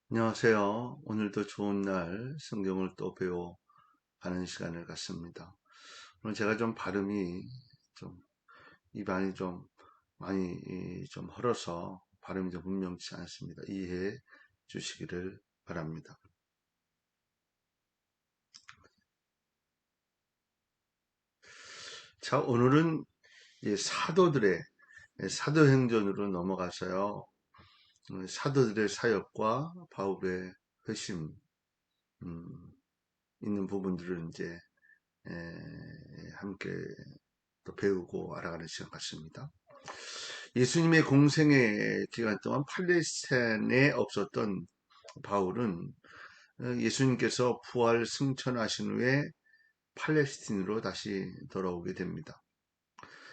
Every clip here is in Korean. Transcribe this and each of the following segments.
안녕하세요. 오늘도 좋은 날 성경을 또 배워가는 시간을 갖습니다. 오늘 제가 좀 발음이 좀 입안이 좀 많이 좀 헐어서 발음이 좀 분명치 않습니다. 이해해 주시기를 바랍니다. 자, 오늘은 이제 사도들의 사도행전으로 넘어가서요. 사도들의 사역과 바울의 회심 음, 있는 부분들을 이제 함께 또 배우고 알아가는 시간 같습니다. 예수님의 공생의 기간 동안 팔레스타인에 없었던 바울은 예수님께서 부활 승천하신 후에 팔레스틴으로 다시 돌아오게 됩니다.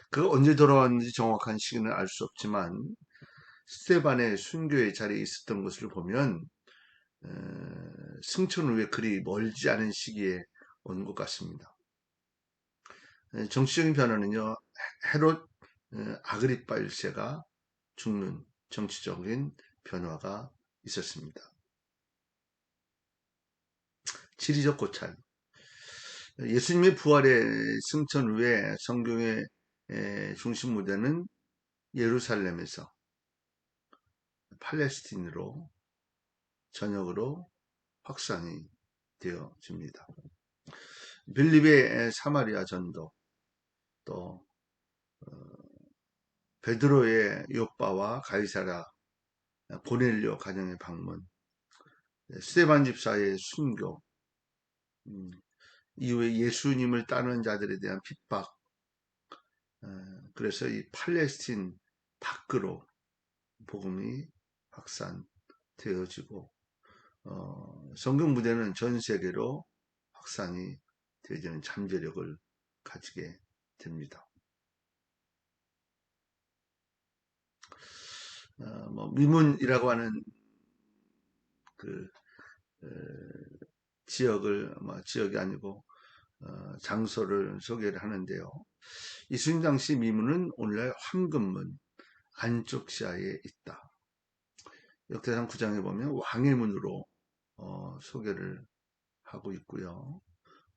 그 언제 돌아왔는지 정확한 시기는 알 수 없지만 스테반의 순교의 자리에 있었던 것을 보면 승천 후에 그리 멀지 않은 시기에 온 것 같습니다. 정치적인 변화는요, 헤롯 아그리파 1세가 죽는 정치적인 변화가 있었습니다. 지리적 고찰. 예수님의 부활의 승천 후에 성경의 중심 무대는 예루살렘에서 팔레스틴으로 전역으로 확산이 되어집니다. 빌립의 사마리아 전도, 또 베드로의 요빠와 가이사라 고넬료 가정의 방문, 스데반 집사의 순교, 이후에 예수님을 따르는 자들에 대한 핍박, 그래서 이 팔레스틴 밖으로 복음이 확산되어지고 성경 무대는 전 세계로 확산이 되어지는 잠재력을 가지게 됩니다. 미문이라고 하는 그 지역을 지역이 아니고 장소를 소개를 하는데요. 이순 당시 미문은 오늘날 황금문 안쪽시아에 있다. 역대상 9장에 보면 왕의 문으로 소개를 하고 있고요.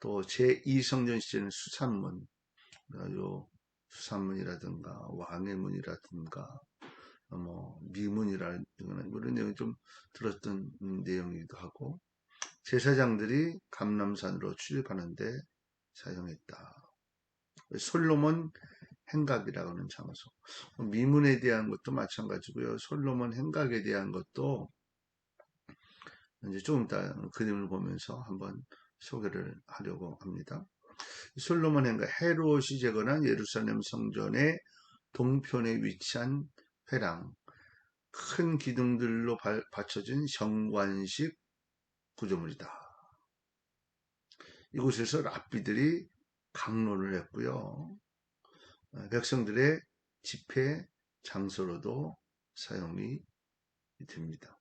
또 제2성전 시대는 수산문, 요 수산문이라든가 왕의 문이라든가 미문이라든가 이런 내용이 좀 들었던 내용이기도 하고 제사장들이 감람산으로 출입하는데 사용했다. 솔로몬 행각이라고 하는 장소. 미문에 대한 것도 마찬가지고요. 솔로몬 행각에 대한 것도 이제 조금 이따 그림을 보면서 한번 소개를 하려고 합니다. 솔로몬 행각, 헤롯이 재건한 예루살렘 성전의 동편에 위치한 회랑, 큰 기둥들로 받쳐진 정관식 구조물이다. 이곳에서 랍비들이 강론을 했고요. 백성들의 집회 장소로도 사용이 됩니다.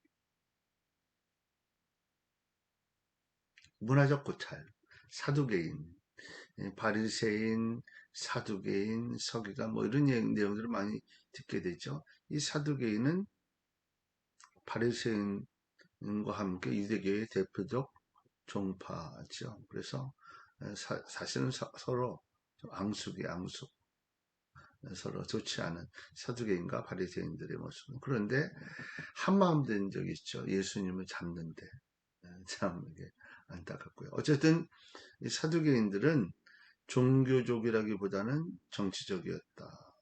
문화적 고찰, 사두개인, 바리새인, 사두개인, 서기관 이런 내용들을 많이 듣게 되죠. 이 사두개인은 바리새인과 함께 유대교의 대표적 종파죠. 그래서 사실은 서로 앙숙이 앙숙. 서로 좋지 않은 사두개인과 바리새인들의 모습. 그런데 한마음 된 적이 있죠. 예수님을 잡는데. 참 이게 안타깝고요. 어쨌든 이 사두개인들은 종교적이라기보다는 정치적이었다.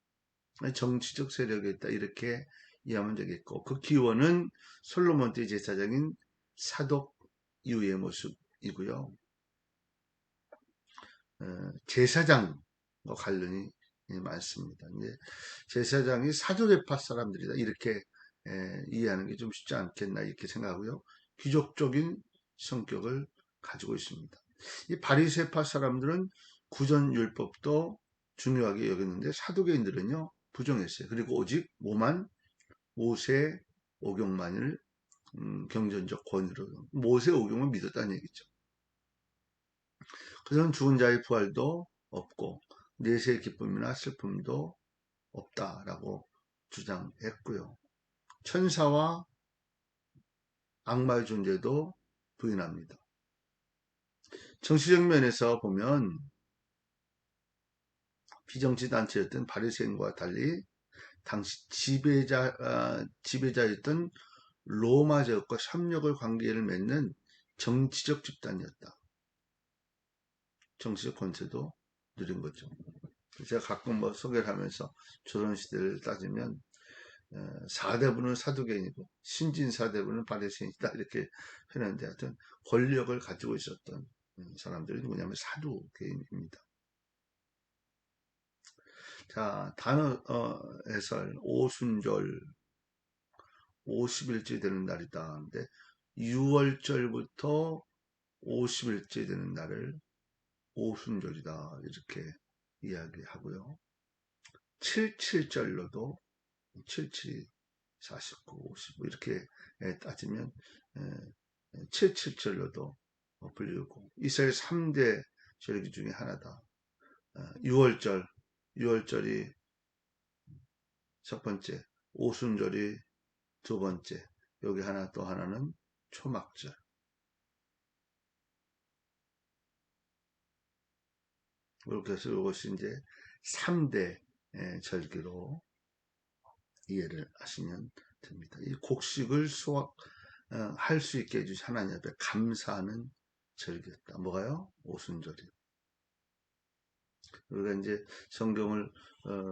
정치적 세력이었다. 이렇게 이해하면 되겠고 그 기원은 솔로몬 때 제사장인 사독 이후의 모습이고요. 제사장과 관련이 많습니다. 이제 제사장이 사두개파 사람들이다 이렇게 이해하는 게 좀 쉽지 않겠나 이렇게 생각하고요. 귀족적인 성격을 가지고 있습니다. 이 바리새파 사람들은 구전율법도 중요하게 여겼는데 사두개인들은요 부정했어요. 그리고 오직 뭐만 모세 오경만을 경전적 권위로 모세 오경만 믿었다는 얘기죠. 그들은 죽은 자의 부활도 없고 내세의 기쁨이나 슬픔도 없다라고 주장했고요. 천사와 악마의 존재도 부인합니다. 정치적 면에서 보면 비정치단체였던 바리새인과 달리 당시 지배자였던 로마 제국과 협력을 관계를 맺는 정치적 집단이었다. 정치적 권세도 누린 거죠. 제가 가끔 뭐 소개를 하면서 조선시대를 따지면 4대부는 사두개인이고 신진 4대부는 바리새인이다 이렇게 표현하는데 하여튼 권력을 가지고 있었던 사람들이 누구냐면 사두개인입니다. 자, 단어 해설 오순절 50일째 되는 날이다. 근데 6월절부터 50일째 되는 날을 오순절이다 이렇게 이야기하고요. 77절로도 77이 49, 55 이렇게 따지면 77절로도 불리고 이스라엘 3대 절기 중에 하나다. 6월절, 6월절이 첫 번째, 오순절이 두 번째, 여기 하나 또 하나는 초막절. 이렇게 해서 이것이 이제 3대 절기로 이해를 하시면 됩니다. 이 곡식을 수확할 수 있게 해주신 하나님 앞에 감사하는 절기였다. 뭐가요? 오순절이. 우리가 이제 성경을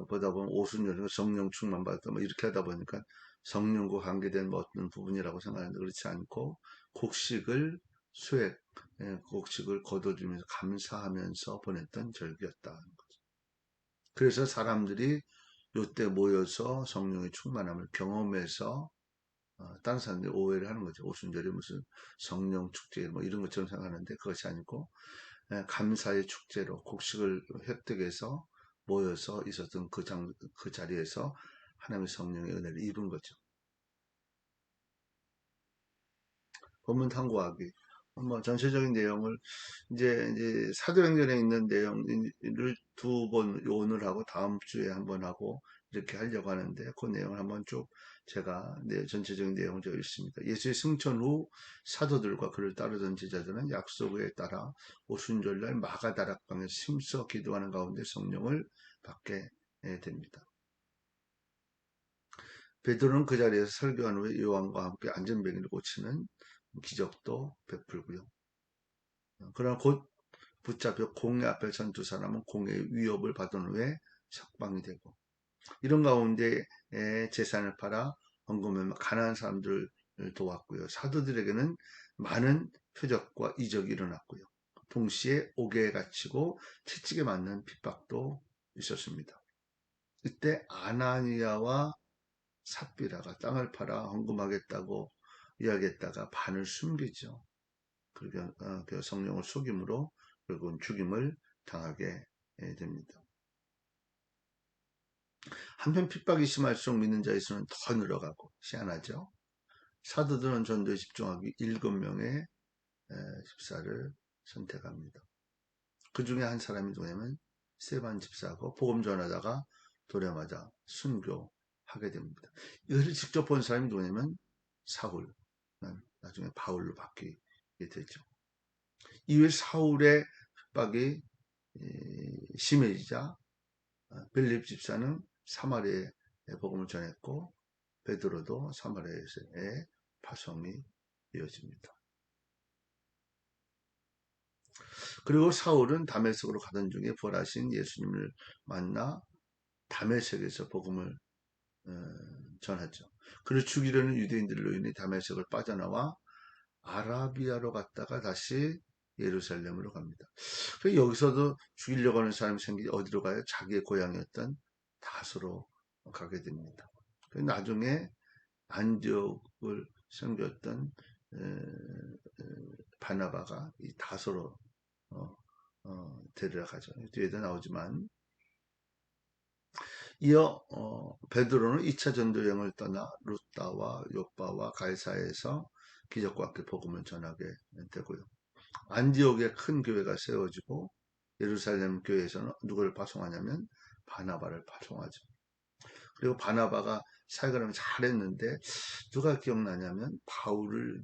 보다 보면 오순절, 성령 충만 받았다, 뭐 이렇게 하다 보니까 성령과 관계된 뭐 어떤 부분이라고 생각하는데 그렇지 않고 곡식을 수액, 곡식을 거둬주면서 감사하면서 보냈던 절기였다. 그래서 사람들이 요때 모여서 성령의 충만함을 경험해서 다른 사람들이 오해를 하는 거죠. 오순절이 무슨 성령 축제 뭐 이런 것처럼 생각하는데 그것이 아니고 감사의 축제로 곡식을 획득해서 모여서 있었던 그 자리에서 하나님의 성령의 은혜를 입은 거죠. 본문 탐구하기. 뭐 전체적인 내용을 이제 사도행전에 있는 내용을 두 번 오늘하고 다음 주에 한 번 하고 이렇게 하려고 하는데 그 내용을 한번 쭉 제가 전체적인 내용을 적어 있습니다. 예수의 승천 후 사도들과 그를 따르던 제자들은 약속에 따라 오순절날 마가다락방에 심서 기도하는 가운데 성령을 받게 됩니다. 베드로는 그 자리에서 설교한 후에 요한과 함께 안전뱅이를 고치는 기적도 베풀고요. 그러나 곧 붙잡혀 공회 앞에 선 두 사람은 공회의 위협을 받은 후에 석방이 되고 이런 가운데 재산을 팔아 헌금하며 가난한 사람들을 도왔고요. 사도들에게는 많은 표적과 이적이 일어났고요. 동시에 옥에 갇히고 채찍에 맞는 핍박도 있었습니다. 이때 아나니아와 삽비라가 땅을 팔아 헌금하겠다고 이야기했다가 반을 숨기죠. 그 성령을 속임으로 결국은 죽임을 당하게 됩니다. 한편 핍박이 심할수록 믿는 자의 수는 더 늘어가고 희한하죠. 사도들은 전도에 집중하기 7명의 집사를 선택합니다. 그 중에 한 사람이 누구냐면 세반 집사고 복음 전하다가 돌에 맞아 순교하게 됩니다. 이것을 직접 본 사람이 누구냐면 사울, 나중에 바울로 바뀌게 되죠. 이후에 사울의 핍박이 심해지자 빌립 집사는 사마리아에 복음을 전했고 베드로도 사마리아에서의 파송이 이어집니다. 그리고 사울은 다메섹으로 가던 중에 부활하신 예수님을 만나 다메섹에서 복음을 전하죠. 그를 죽이려는 유대인들로 인해 다메섹을 빠져나와 아라비아로 갔다가 다시 예루살렘으로 갑니다. 여기서도 죽이려고 하는 사람이 생기지 어디로 가요? 자기의 고향이었던 다소로 가게 됩니다. 나중에 안디옥을 섬겼던 바나바가 이 다소로 데려가죠. 뒤에도 나오지만 이어 베드로는 2차 전도 여행을 떠나 루따와 요빠와 갈사에서 기적과 함께 복음을 전하게 되고요. 안디옥에 큰 교회가 세워지고 예루살렘 교회에서는 누구를 파송하냐면 바나바를 파송하죠. 그리고 바나바가 사역을 잘했는데 누가 기억나냐면 바울을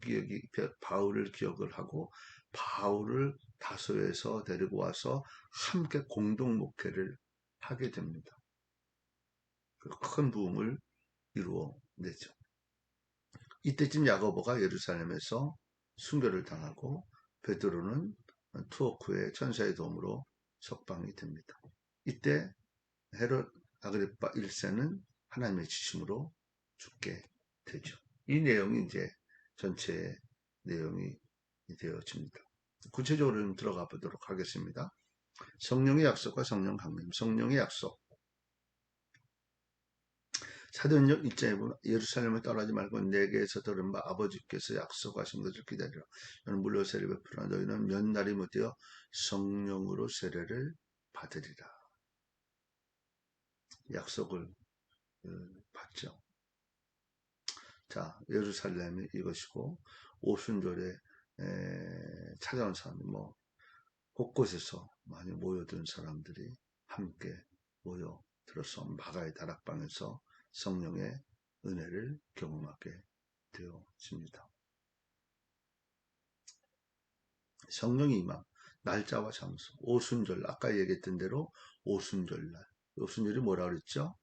기억을 하고 바울을 다소에서 데리고 와서 함께 공동 목회를 하게 됩니다. 큰 부흥을 이루어내죠. 이때쯤 야고보가 예루살렘에서 순교를 당하고 베드로는 투오크의 천사의 도움으로 석방이 됩니다. 이때 헤롯 아그리파 1세는 하나님의 지심으로 죽게 되죠. 이 내용이 이제 전체 내용이 되어집니다. 구체적으로 좀 들어가 보도록 하겠습니다. 성령의 약속과 성령 강림. 성령의 약속. 사도행전 1장에 보면 예루살렘을 떠나지 말고 내게서 들은 바 아버지께서 약속하신 것을 기다리라. 너는 물로 세례를 베풀어 너희는 몇 날이 못되어 성령으로 세례를 받으리라. 약속을 받죠. 자, 예루살렘이 이것이고 오순절에 찾아온 사람이 곳곳에서 많이 모여든 사람들이 함께 모여들어서 마가의 다락방에서 성령의 은혜를 경험하게 되어집니다. 성령이 임함, 날짜와 장소, 오순절, 아까 얘기했던 대로 오순절날. 오순절이 뭐라 그랬죠?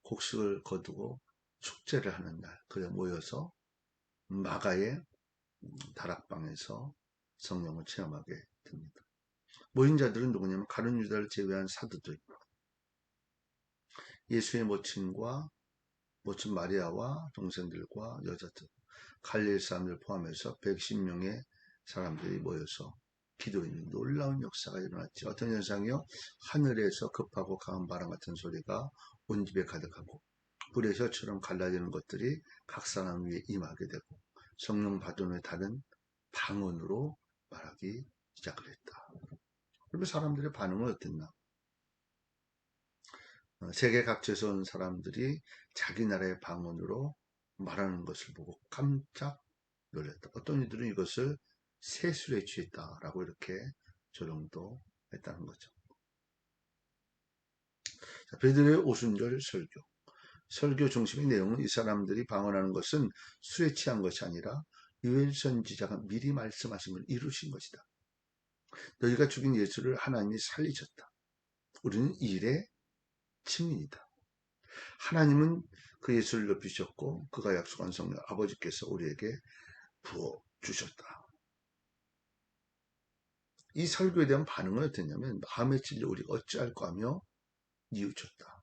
곡식을 거두고 축제를 하는 날. 그래 모여서 마가의 다락방에서 성령을 체험하게 됩니다. 모인 자들은 누구냐면 가룟 유다를 제외한 사도들, 예수의 모친 마리아와 동생들과 여자들, 갈릴리 사람들 포함해서 110명의 사람들이 모여서 기도했는 놀라운 역사가 일어났죠. 어떤 현상이요? 하늘에서 급하고 강한 바람 같은 소리가 온 집에 가득하고 불의 혀처럼 갈라지는 것들이 각 사람 위에 임하게 되고 성령 받은 후에 다른 방언으로 말하기 시작을 했다. 그러면 사람들의 반응은 어땠나? 세계 각지에서 온 사람들이 자기 나라의 방언으로 말하는 것을 보고 깜짝 놀랐다. 어떤 이들은 이것을 세술에 취했다라고 이렇게 조롱도 했다는 거죠. 자, 베드로의 오순절 설교. 설교 중심의 내용은 이 사람들이 방언하는 것은 술에 취한 것이 아니라 요엘 선지자가 미리 말씀하신 걸 이루신 것이다. 너희가 죽인 예수를 하나님이 살리셨다. 우리는 이 일의 증인이다. 하나님은 그 예수를 높이셨고 그가 약속한 성령 아버지께서 우리에게 부어주셨다. 이 설교에 대한 반응은 어땠냐면 마음에 찔려 우리가 어찌할까 하며 뉘우쳤다.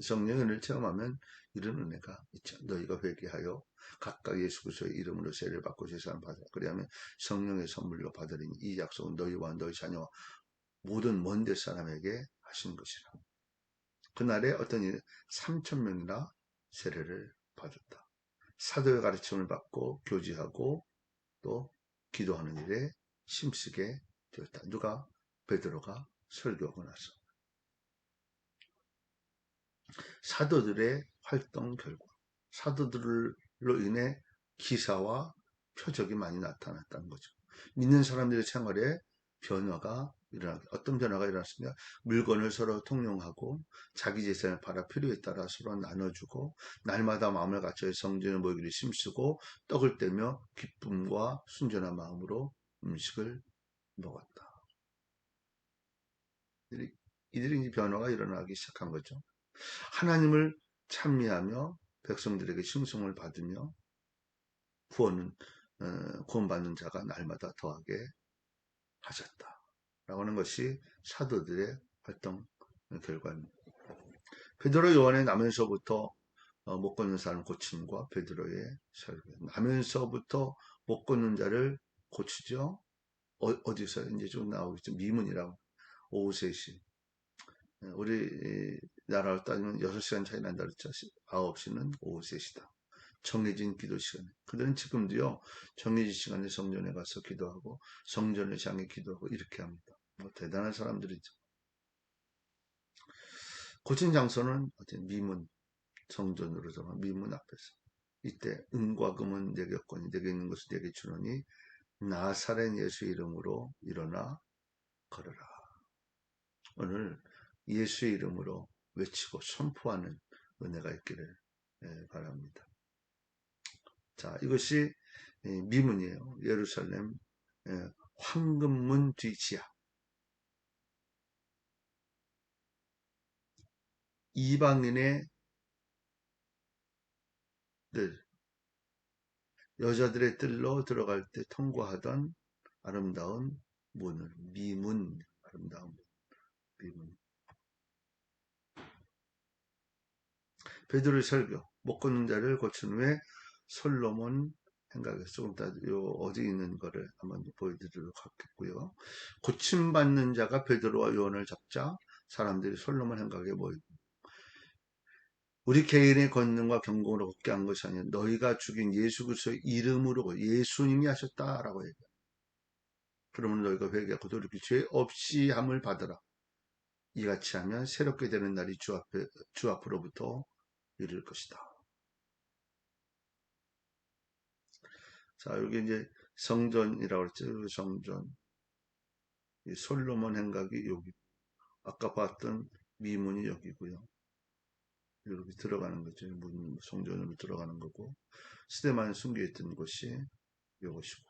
성령의 은혜를 체험하면 이런 은혜가 있죠. 너희가 회개하여 각각 예수 그리스도의 이름으로 세례를 받고 제사를 받아 그리하면 성령의 선물로 받으리니 이 약속은 너희와 너희 자녀와 모든 먼데 사람에게 하신 것이라. 그날에 어떤 일 3,000명이나 세례를 받았다. 사도의 가르침을 받고 교제하고 또 기도하는 일에 힘쓰게 되었다. 누가? 베드로가 설교하고 나서. 사도들의 활동 결과, 사도들로 인해 기사와 표적이 많이 나타났다는 거죠. 믿는 사람들의 생활에 변화가 일어나게. 어떤 변화가 일어났습니까? 물건을 서로 통용하고 자기 재산을 팔아 필요에 따라 서로 나눠주고 날마다 마음을 갖춰 성전에 모이기를 힘쓰고 떡을 떼며 기쁨과 순전한 마음으로 음식을 먹었다. 이들이 이제 변화가 일어나기 시작한 거죠. 하나님을 찬미하며 백성들에게 칭송을 받으며 구원받는 자가 날마다 더하게 하셨다. 라고 하는 것이 사도들의 활동 결과입니다. 베드로 요한의 나면서부터 못 걷는 사람 고침과 베드로의 설교. 나면서부터 못 걷는 자를 고치죠. 어디서 이제 좀 나오겠죠. 미문이라고. 오후 3시. 우리 나라로 따지면 6시간 차이 난다 그랬죠. 9시는 오후 3시다. 정해진 기도 시간. 그들은 지금도요, 정해진 시간에 성전에 가서 기도하고, 성전을 향해 기도하고, 이렇게 합니다. 대단한 사람들이죠. 고친 장소는 어떤 미문, 성전으로 정한 미문 앞에서. 이때 은과 금은 내게 없거니 내게 있는 것을 내게 주노니 나사렛 예수 이름으로 일어나 걸어라. 오늘 예수의 이름으로 외치고 선포하는 은혜가 있기를 바랍니다. 자, 이것이 미문이에요. 예루살렘 황금문 뒤지야. 이방인의 들, 여자들의 뜰로 들어갈 때 통과하던 아름다운 문을, 미문, 아름다운 미문. 베드로의 설교, 못 걷는 자를 고친 후에 솔로몬 행각에서 조금 이따 어디 있는 거를 한번 보여드리도록 하겠고요. 고침받는 자가 베드로와 요한을 잡자 사람들이 솔로몬 행각에 모이고, 우리 개인의 권능과 경공으로 걷게 한 것이 아니라 너희가 죽인 예수 그리스도의 이름으로 예수님이 하셨다라고 얘기해요. 그러면 너희가 회개하고 돌이킬 죄 없이 함을 받으라. 이같이 하면 새롭게 되는 날이 주 앞으로부터 이를 것이다. 자, 여기 이제 성전이라고 했죠. 성전. 이 솔로몬 행각이 여기. 아까 봤던 미문이 여기고요. 이렇게 들어가는 거죠. 문, 성전으로 들어가는 거고. 스데반에 숨겨있던 곳이 이것이고.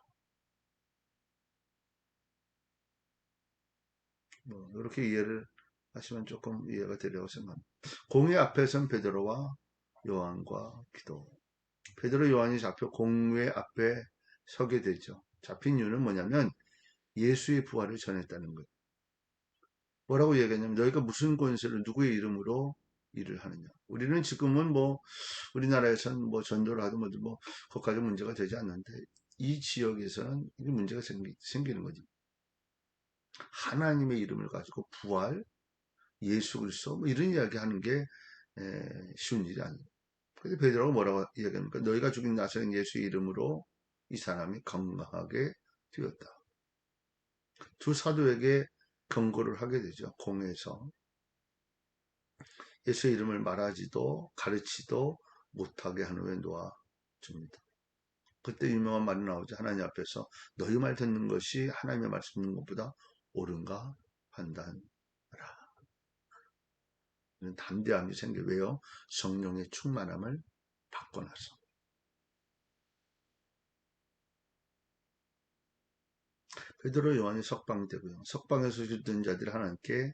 뭐, 이렇게 이해를 하시면 조금 이해가 되려고 생각합니다. 공회 앞에 선 베드로와 요한과 기도. 베드로 요한이 잡혀 공회 앞에 서게 되죠. 잡힌 이유는 뭐냐면 예수의 부활을 전했다는 거예요. 뭐라고 얘기했냐면 너희가 무슨 권세를 누구의 이름으로 일을 하느냐. 우리는 지금은 뭐 우리나라에서는 뭐 전도를 하든 뭐 그것까지 문제가 되지 않는데 이 지역에서는 이게 문제가 생기는 거죠. 하나님의 이름을 가지고 부활, 예수 그리스도 뭐 이런 이야기 하는 게 쉬운 일이 아니에요. 그래서 베드로가 뭐라고 이야기합니까? 너희가 죽인 나사렛 예수의 이름으로 이 사람이 건강하게 되었다. 두 사도에게 경고를 하게 되죠. 공회에서. 예수의 이름을 말하지도 가르치도 못하게 한 후에 놓아줍니다. 그때 유명한 말이 나오죠. 하나님 앞에서 너희 말 듣는 것이 하나님의 말씀 듣는 것보다 옳은가 판단하라. 담대함이 생겨. 왜요? 성령의 충만함을 받고 나서. 베드로 요한이 석방되고요. 석방에서 죽은 자들이 하나님께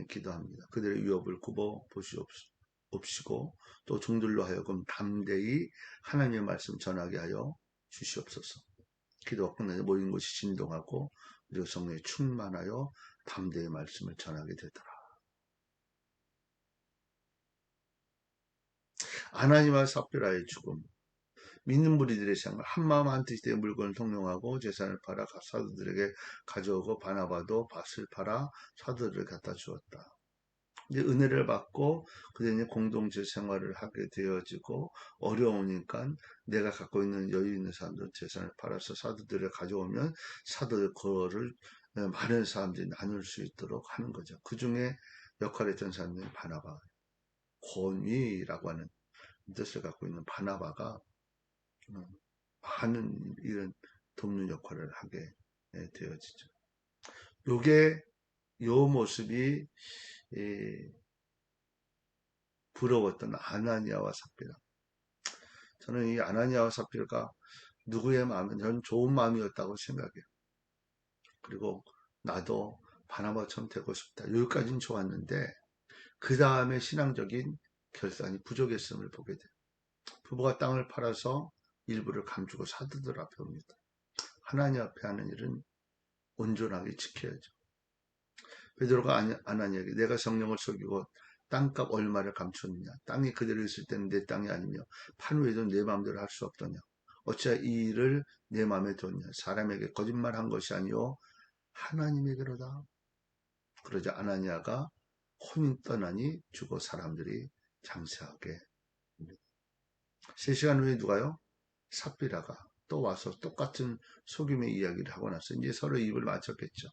기도합니다. 그들의 위협을 굽어 보시옵시고 또 종들로 하여금 담대히 하나님의 말씀 전하게 하여 주시옵소서. 기도가 끝나자 모인 곳이 진동하고 그리고 성령에 충만하여 담대히 말씀을 전하게 되더라. 아나니와 삽비라의 죽음. 믿는 무리들의 생각, 한마음 한뜻이 되어 물건을 통용하고 재산을 팔아 사도들에게 가져오고 바나바도 밭을 팔아 사도들에게 갖다 주었다. 이제 은혜를 받고 그들이 공동체 생활을 하게 되어지고 어려우니까 내가 갖고 있는 여유 있는 사람들 재산을 팔아서 사도들을 가져오면 사도들 그거를 많은 사람들이 나눌 수 있도록 하는 거죠. 그 중에 역할을 했던 사람이 바나바, 권위라고 하는 뜻을 갖고 있는 바나바가 많은 이런 돕는 역할을 하게 되어지죠. 요게 요 모습이 부러웠던 아나니아와 삽비라. 저는 이 아나니아와 삽비라가 누구의 마음은 저는 좋은 마음이었다고 생각해요. 그리고 나도 바나바처럼 되고 싶다. 여기까지는 좋았는데 그 다음에 신앙적인 결단이 부족했음을 보게 돼요. 부부가 땅을 팔아서 일부를 감추고 사도들 앞에 옵니다. 하나님 앞에 하는 일은 온전하게 지켜야죠. 베드로가 아나니아에게 내가 성령을 속이고 땅값 얼마를 감췄느냐. 땅이 그대로 있을 때는 내 땅이 아니며 판 후에도 내 마음대로 할 수 없더냐. 어찌 이 일을 내 마음에 뒀냐. 사람에게 거짓말한 것이 아니요 하나님에게로다. 그러자 아나니아가 혼인 떠나니 죽어 사람들이 장사하게 됩니다. 3시간 후에 누가요? 삽비라가 또 와서 똑같은 속임의 이야기를 하고 나서 이제 서로 입을 맞췄겠죠.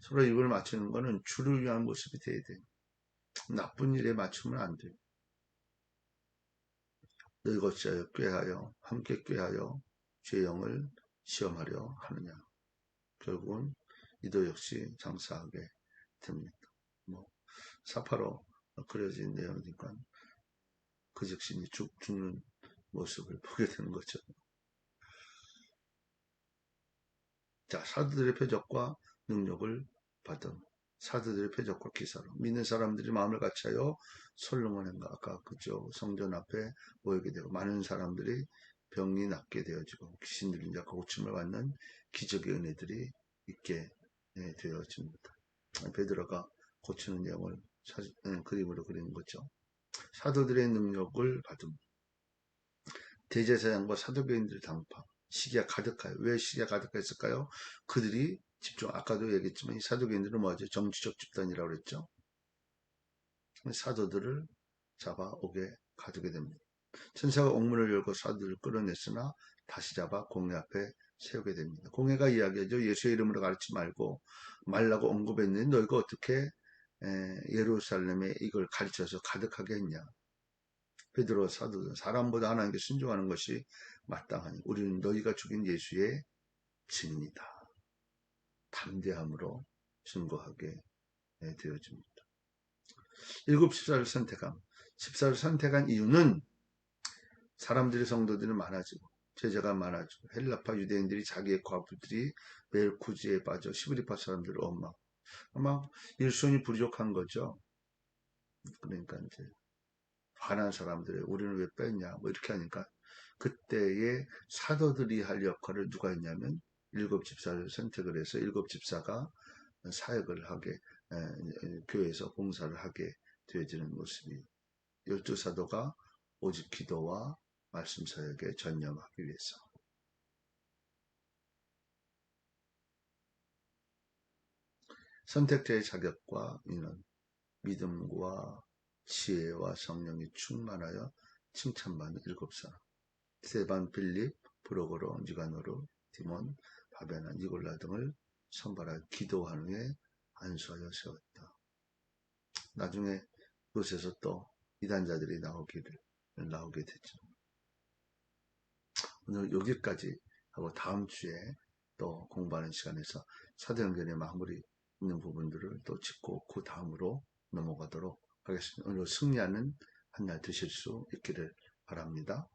서로 입을 맞추는 거는 주를 위한 모습이 돼야 돼요. 나쁜 일에 맞추면 안 돼요. 너희가 어찌하여 꾀하여 함께 꾀하여 죄영을 시험하려 하느냐. 결국은 이도 역시 장사하게 됩니다. 뭐 사파로 그려진 내용이니까 그 즉시 죽는 모습을 보게 되는 거죠. 자, 사도들의 표적과 능력을 받은 사도들의 표적과 기사로 믿는 사람들이 마음을 같이하여 솔로몬행과 아까 그죠 성전 앞에 모이게 되고 많은 사람들이 병이 낫게 되어지고 귀신 들린 자가 고침을 받는 기적의 은혜들이 있게 되어집니다. 베드로가 고치는 내용을 그림으로 그리는 거죠. 사도들의 능력을 받음. 대제사장과 사도교인들의 당파. 시기가 가득해요. 왜 시기가 가득했을까요? 그들이 아까도 얘기했지만 이 사도교인들은 뭐죠? 정치적 집단이라고 그랬죠. 사도들을 잡아오게 가두게 됩니다. 천사가 옥문을 열고 사도들을 끌어냈으나 다시 잡아 공회 앞에 세우게 됩니다. 공회가 이야기하죠. 예수의 이름으로 가르치지 말라고 언급했는데 너희가 어떻게 예루살렘에 이걸 가르쳐서 가득하게 했냐. 베드로 사도들 사람보다 하나님께 순종하는 것이 마땅하니 우리는 너희가 죽인 예수의 증인이다. 담대함으로 증거하게 되어집니다. 일곱 집사를 선택함. 집사를 선택한 이유는 사람들이 성도들이 많아지고 제자가 많아지고 헬라파 유대인들이 자기의 과부들이 매일 구지에 빠져 시브리파 사람들을 원망. 아마 일손이 부족한 거죠. 그러니까 이제 화난 사람들이 우리는 왜 뺐냐 뭐 이렇게 하니까 그때의 사도들이 할 역할을 누가 했냐면 일곱 집사를 선택을 해서 일곱 집사가 사역을 하게 교회에서 봉사를 하게 되어지는 모습이 열두 사도가 오직 기도와 말씀 사역에 전념하기 위해서 선택자의 자격과 인원 믿음과 지혜와 성령이 충만하여 칭찬받는 일곱 사람 스테반, 빌립, 브로고로, 니가노르, 디몬, 바베나, 니골라 등을 선발하여 기도한 후에 안수하여 세웠다. 나중에 그곳에서 또 이단자들이 나오게 됐죠. 오늘 여기까지 하고 다음 주에 또 공부하는 시간에서 사도행전의 마무리 있는 부분들을 또 짚고 그 다음으로 넘어가도록 하겠습니다. 오늘 승리하는 한 날 되실 수 있기를 바랍니다.